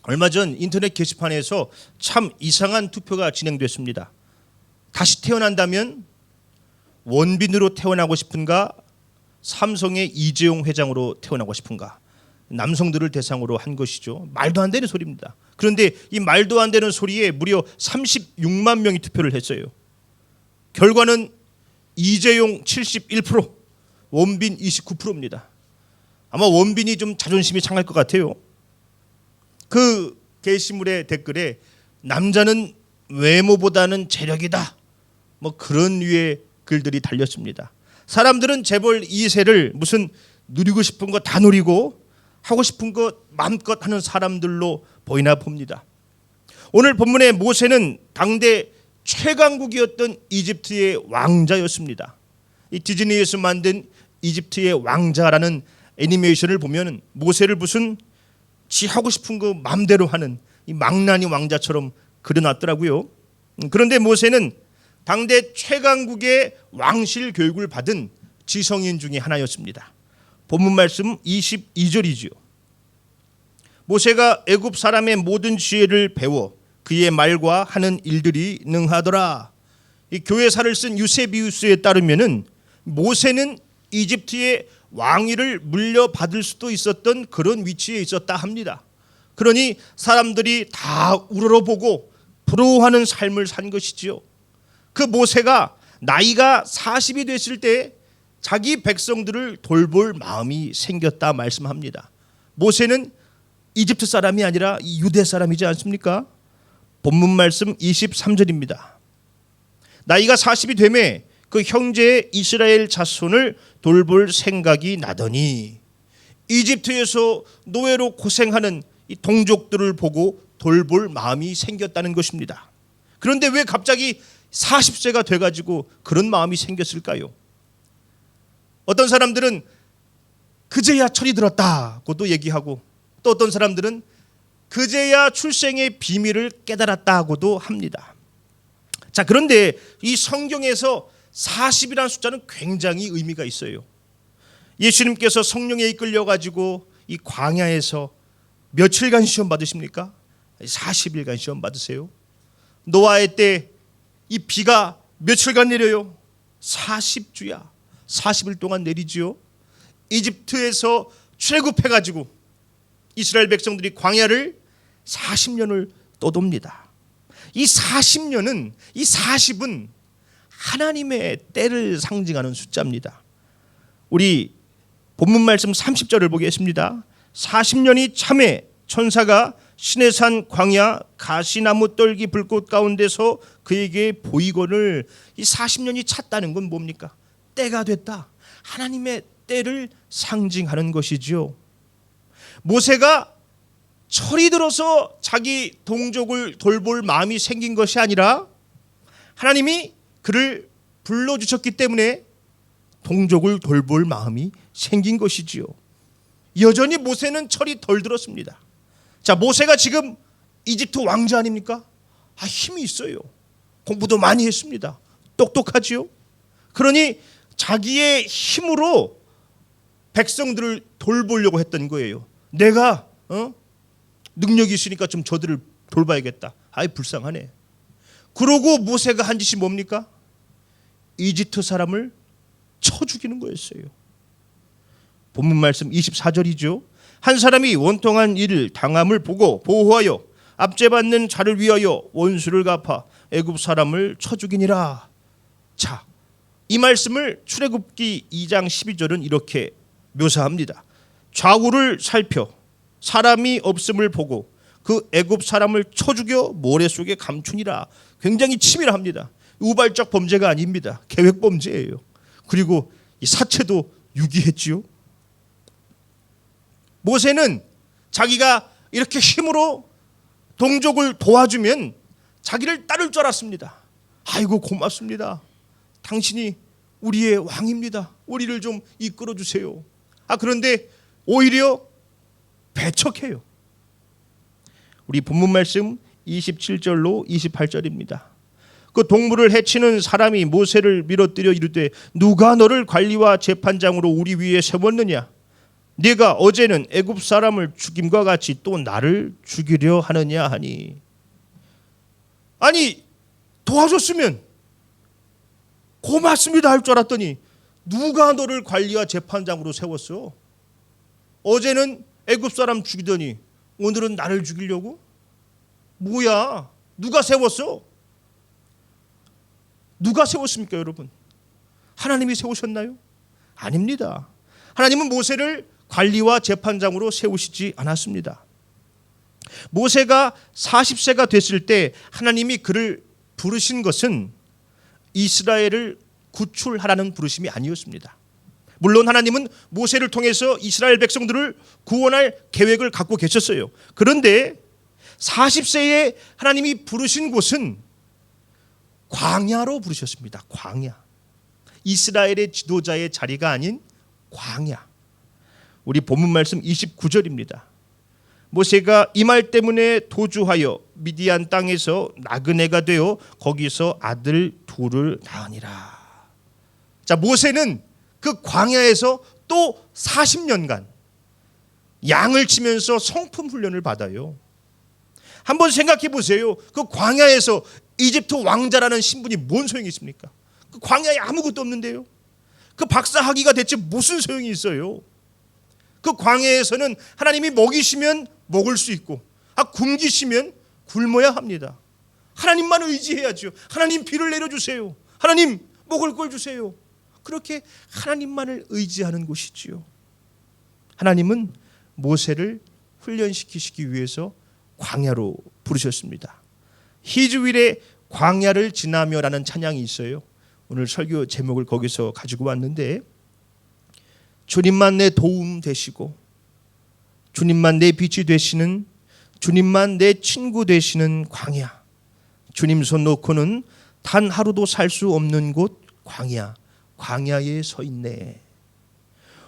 얼마 전 인터넷 게시판에서 참 이상한 투표가 진행됐습니다. 다시 태어난다면 원빈으로 태어나고 싶은가, 삼성의 이재용 회장으로 태어나고 싶은가, 남성들을 대상으로 한 것이죠. 말도 안 되는 소리입니다. 그런데 이 말도 안 되는 소리에 무려 36만 명이 투표를 했어요. 결과는 이재용 71%, 원빈 29%입니다. 아마 원빈이 좀 자존심이 상할 것 같아요. 그 게시물의 댓글에 남자는 외모보다는 재력이다, 뭐 그런 류의 글들이 달렸습니다. 사람들은 재벌 2세를 무슨 누리고 싶은 거 다 누리고 하고 싶은 거 마음껏 하는 사람들로 보이나 봅니다. 오늘 본문의 모세는 당대 최강국이었던 이집트의 왕자였습니다. 이 디즈니에서 만든 이집트의 왕자라는 애니메이션을 보면 모세를 무슨 지 하고 싶은 거 마음대로 하는 이 망나니 왕자처럼 그려놨더라고요. 그런데 모세는 당대 최강국의 왕실 교육을 받은 지성인 중에 하나였습니다. 본문 말씀 22절이지요. 모세가 애굽 사람의 모든 지혜를 배워 그의 말과 하는 일들이 능하더라. 이 교회사를 쓴 유세비우스에 따르면은 모세는 이집트의 왕위를 물려받을 수도 있었던 그런 위치에 있었다 합니다. 그러니 사람들이 다 우러러보고 부러워하는 삶을 산 것이지요. 그 모세가 나이가 40이 됐을 때 자기 백성들을 돌볼 마음이 생겼다 말씀합니다. 모세는 이집트 사람이 아니라 유대 사람이지 않습니까? 본문 말씀 23절입니다. 나이가 40이 되매 그 형제의 이스라엘 자손을 돌볼 생각이 나더니, 이집트에서 노예로 고생하는 이 동족들을 보고 돌볼 마음이 생겼다는 것입니다. 그런데 왜 갑자기 40세가 돼가지고 그런 마음이 생겼을까요? 어떤 사람들은 그제야 철이 들었다고도 얘기하고, 또 어떤 사람들은 그제야 출생의 비밀을 깨달았다고도 합니다. 자, 그런데 이 성경에서 40이라는 숫자는 굉장히 의미가 있어요. 예수님께서 성령에 이끌려 가지고 이 광야에서 며칠간 시험 받으십니까? 40일간 시험 받으세요. 노아의 때 이 비가 며칠간 내려요? 40주야. 40일 동안 내리지요. 이집트에서 출애굽해 가지고 이스라엘 백성들이 광야를 40년을 떠돕니다. 이 40년은, 이 40은 하나님의 때를 상징하는 숫자입니다. 우리 본문 말씀 30절을 보겠습니다. 40년이 참에 천사가 시내산 광야 가시나무 떨기 불꽃 가운데서 그에게 보이거늘, 이 40년이 찼다는 건 뭡니까? 때가 됐다. 하나님의 때를 상징하는 것이죠. 모세가 철이 들어서 자기 동족을 돌볼 마음이 생긴 것이 아니라 하나님이 그를 불러주셨기 때문에 동족을 돌볼 마음이 생긴 것이지요. 여전히 모세는 철이 덜 들었습니다. 자, 모세가 지금 이집트 왕자 아닙니까? 힘이 있어요. 공부도 많이 했습니다. 똑똑하지요. 그러니 자기의 힘으로 백성들을 돌보려고 했던 거예요. 내가 능력이 있으니까 좀 저들을 돌봐야겠다. 불쌍하네. 그러고 모세가 한 짓이 뭡니까? 이집트 사람을 쳐 죽이는 거였어요. 본문 말씀 24절이죠. 한 사람이 원통한 일을 당함을 보고 보호하여 압제받는 자를 위하여 원수를 갚아 애굽 사람을 쳐 죽이니라. 자, 이 말씀을 출애굽기 2장 12절은 이렇게 묘사합니다. 좌우를 살펴 사람이 없음을 보고 그 애굽 사람을 쳐 죽여 모래 속에 감추니라. 굉장히 치밀합니다. 우발적 범죄가 아닙니다. 계획 범죄예요. 그리고 이 사체도 유기했지요. 모세는 자기가 이렇게 힘으로 동족을 도와주면 자기를 따를 줄 알았습니다. 아이고 고맙습니다. 당신이 우리의 왕입니다. 우리를 좀 이끌어 주세요. 그런데 오히려 배척해요. 우리 본문 말씀 27절로 28절입니다. 그 동물을 해치는 사람이 모세를 밀어뜨려 이르되 누가 너를 관리와 재판장으로 우리 위에 세웠느냐? 네가 어제는 애굽 사람을 죽임과 같이 또 나를 죽이려 하느냐 하니. 아니, 도와줬으면 고맙습니다 할 줄 알았더니 누가 너를 관리와 재판장으로 세웠어? 어제는 애굽 사람 죽이더니 오늘은 나를 죽이려고? 뭐야? 누가 세웠어? 누가 세웠습니까, 여러분? 하나님이 세우셨나요? 아닙니다. 하나님은 모세를 관리와 재판장으로 세우시지 않았습니다. 모세가 40세가 됐을 때 하나님이 그를 부르신 것은 이스라엘을 구출하라는 부르심이 아니었습니다. 물론 하나님은 모세를 통해서 이스라엘 백성들을 구원할 계획을 갖고 계셨어요. 그런데 40세에 하나님이 부르신 곳은 광야로 부르셨습니다. 광야. 이스라엘의 지도자의 자리가 아닌 광야. 우리 본문 말씀 29절입니다. 모세가 이 말 때문에 도주하여 미디안 땅에서 나그네가 되어 거기서 아들 둘을 낳으니라. 자, 모세는 그 광야에서 또 40년간 양을 치면서 성품 훈련을 받아요. 한번 생각해 보세요. 그 광야에서 이집트 왕자라는 신분이 뭔 소용이 있습니까? 그 광야에 아무것도 없는데요. 그 박사학위가 대체 무슨 소용이 있어요? 그 광야에서는 하나님이 먹이시면 먹을 수 있고, 굶기시면 굶어야 합니다. 하나님만 의지해야죠. 하나님 비를 내려주세요. 하나님 먹을 걸 주세요. 그렇게 하나님만을 의지하는 곳이지요. 하나님은 모세를 훈련시키시기 위해서 광야로 부르셨습니다. 히즈윌의 광야를 지나며라는 찬양이 있어요. 오늘 설교 제목을 거기서 가지고 왔는데, 주님만 내 도움 되시고 주님만 내 빛이 되시는, 주님만 내 친구 되시는 광야. 주님 손 놓고는 단 하루도 살 수 없는 곳 광야. 광야에 서 있네.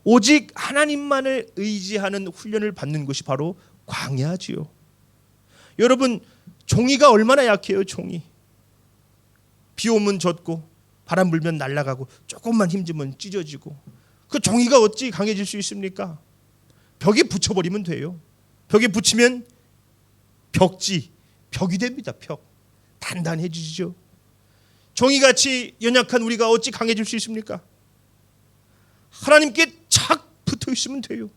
오직 하나님만을 의지하는 훈련을 받는 것이 바로 광야지요. 여러분, 종이가 얼마나 약해요. 종이. 비 오면 젖고 바람 불면 날아가고 조금만 힘주면 찢어지고. 그 종이가 어찌 강해질 수 있습니까? 벽에 붙여버리면 돼요. 벽에 붙이면 벽이 됩니다. 벽. 단단해지죠. 종이같이 연약한 우리가 어찌 강해질 수 있습니까? 하나님께 착 붙어 있으면 돼요.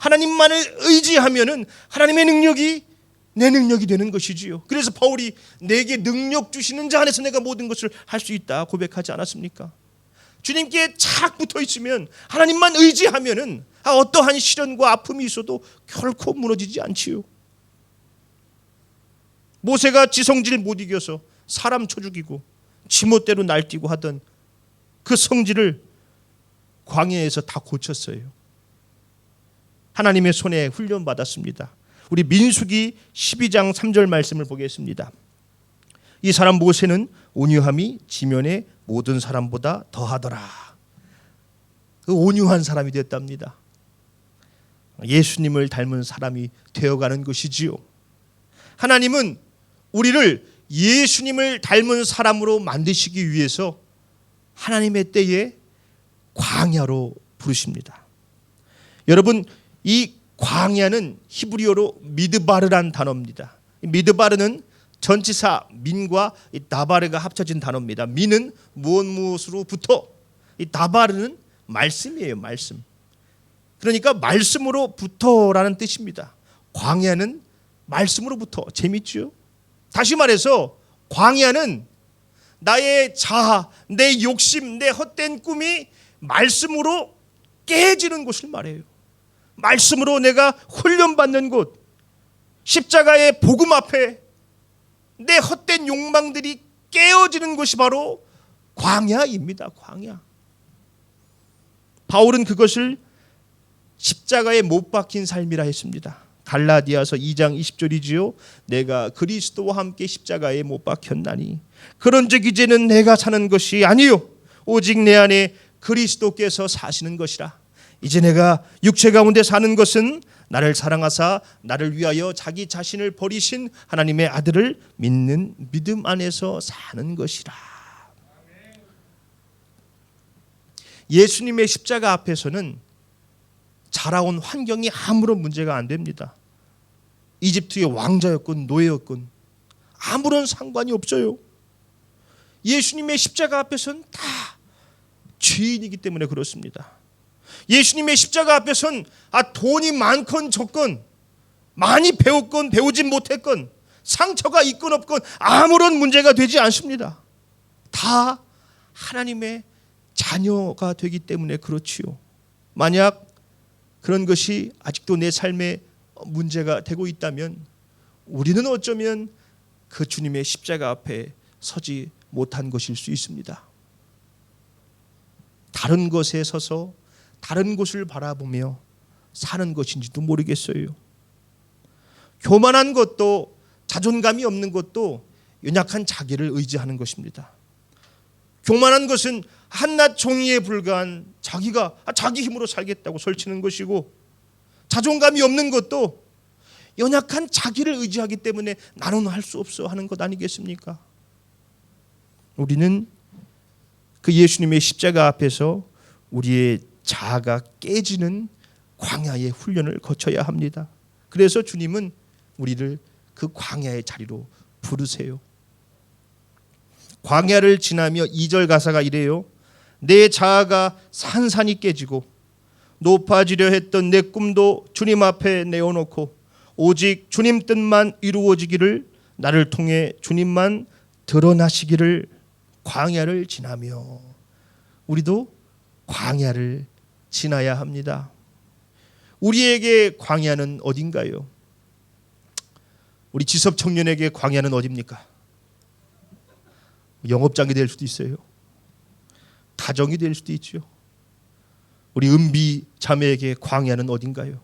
하나님만을 의지하면은 하나님의 능력이 내 능력이 되는 것이지요. 그래서 바울이 내게 능력 주시는 자 안에서 내가 모든 것을 할 수 있다 고백하지 않았습니까? 주님께 착 붙어 있으면, 하나님만 의지하면은 어떠한 시련과 아픔이 있어도 결코 무너지지 않지요. 모세가 지성질 못 이겨서 사람 쳐 죽이고 지멋대로 날뛰고 하던 그 성질을 광야에서 다 고쳤어요. 하나님의 손에 훈련받았습니다. 우리 민수기 12장 3절 말씀을 보겠습니다. 이 사람 모세는 온유함이 지면의 모든 사람보다 더하더라. 그 온유한 사람이 됐답니다. 예수님을 닮은 사람이 되어가는 것이지요. 하나님은 우리를 예수님을 닮은 사람으로 만드시기 위해서 하나님의 때에 광야로 부르십니다. 여러분, 이 광야는 히브리어로 미드바르란 단어입니다. 미드바르는 전치사 민과 이 다바르가 합쳐진 단어입니다. 민은 무엇으로부터, 이 다바르는 말씀이에요. 말씀. 그러니까 말씀으로부터라는 뜻입니다. 광야는 말씀으로부터. 재밌죠? 다시 말해서 광야는 나의 자아, 내 욕심, 내 헛된 꿈이 말씀으로 깨지는 곳을 말해요. 말씀으로 내가 훈련받는 곳, 십자가의 복음 앞에 내 헛된 욕망들이 깨어지는 것이 바로 광야입니다. 광야. 바울은 그것을 십자가에 못 박힌 삶이라 했습니다. 갈라디아서 2장 20절이지요. 내가 그리스도와 함께 십자가에 못 박혔나니 그런즉 이제는 내가 사는 것이 아니요 오직 내 안에 그리스도께서 사시는 것이라. 이제 내가 육체 가운데 사는 것은 나를 사랑하사 나를 위하여 자기 자신을 버리신 하나님의 아들을 믿는 믿음 안에서 사는 것이라. 예수님의 십자가 앞에서는 자라온 환경이 아무런 문제가 안 됩니다. 이집트의 왕자였건 노예였건 아무런 상관이 없어요. 예수님의 십자가 앞에서는 다 죄인이기 때문에 그렇습니다. 예수님의 십자가 앞에서는 돈이 많건 적건, 많이 배웠건 배우지 못했건, 상처가 있건 없건 아무런 문제가 되지 않습니다. 다 하나님의 자녀가 되기 때문에 그렇지요. 만약 그런 것이 아직도 내 삶에 문제가 되고 있다면 우리는 어쩌면 그 주님의 십자가 앞에 서지 못한 것일 수 있습니다. 다른 것에 서서 다른 곳을 바라보며 사는 것인지도 모르겠어요. 교만한 것도, 자존감이 없는 것도 연약한 자기를 의지하는 것입니다. 교만한 것은 한낱 종이에 불과한 자기가 자기 힘으로 살겠다고 설치는 것이고, 자존감이 없는 것도 연약한 자기를 의지하기 때문에 나는 할 수 없어 하는 것 아니겠습니까? 우리는 그 예수님의 십자가 앞에서 우리의 자아가 깨지는 광야의 훈련을 거쳐야 합니다. 그래서 주님은 우리를 그 광야의 자리로 부르세요. 광야를 지나며 2절 가사가 이래요. 내 자아가 산산이 깨지고 높아지려 했던 내 꿈도 주님 앞에 내어놓고 오직 주님 뜻만 이루어지기를, 나를 통해 주님만 드러나시기를. 광야를 지나며 우리도 광야를 지나야 합니다. 우리에게 광야는 어딘가요? 우리 지섭 청년에게 광야는 어디입니까? 영업장이 될 수도 있어요. 가정이 될 수도 있죠. 우리 은비 자매에게 광야는 어딘가요?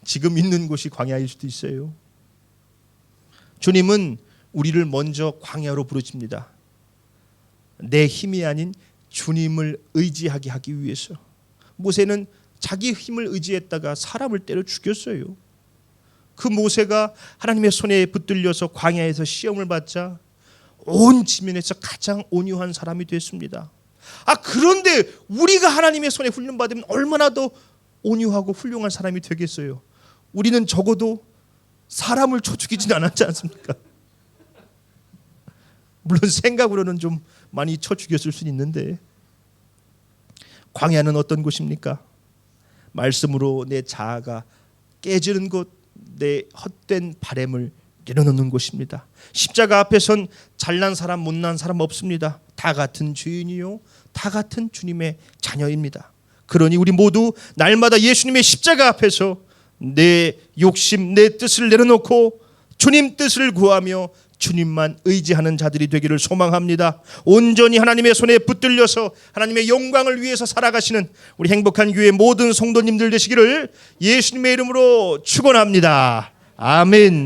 지금 있는 곳이 광야일 수도 있어요. 주님은 우리를 먼저 광야로 부르십니다. 내 힘이 아닌 주님을 의지하게 하기 위해서. 모세는 자기 힘을 의지했다가 사람을 때려 죽였어요. 그 모세가 하나님의 손에 붙들려서 광야에서 시험을 받자 온 지면에서 가장 온유한 사람이 됐습니다. 그런데 우리가 하나님의 손에 훈련받으면 얼마나 더 온유하고 훌륭한 사람이 되겠어요. 우리는 적어도 사람을 쳐 죽이진 않았지 않습니까? 물론 생각으로는 좀 많이 쳐 죽였을 수는 있는데, 광야는 어떤 곳입니까? 말씀으로 내 자아가 깨지는 곳, 내 헛된 바램을 내려놓는 곳입니다. 십자가 앞에선 잘난 사람 못난 사람 없습니다. 다 같은 죄인이요, 다 같은 주님의 자녀입니다. 그러니 우리 모두 날마다 예수님의 십자가 앞에서 내 욕심, 내 뜻을 내려놓고 주님 뜻을 구하며 주님만 의지하는 자들이 되기를 소망합니다. 온전히 하나님의 손에 붙들려서 하나님의 영광을 위해서 살아가시는 우리 행복한 교회 모든 성도님들 되시기를 예수님의 이름으로 축원합니다. 아멘.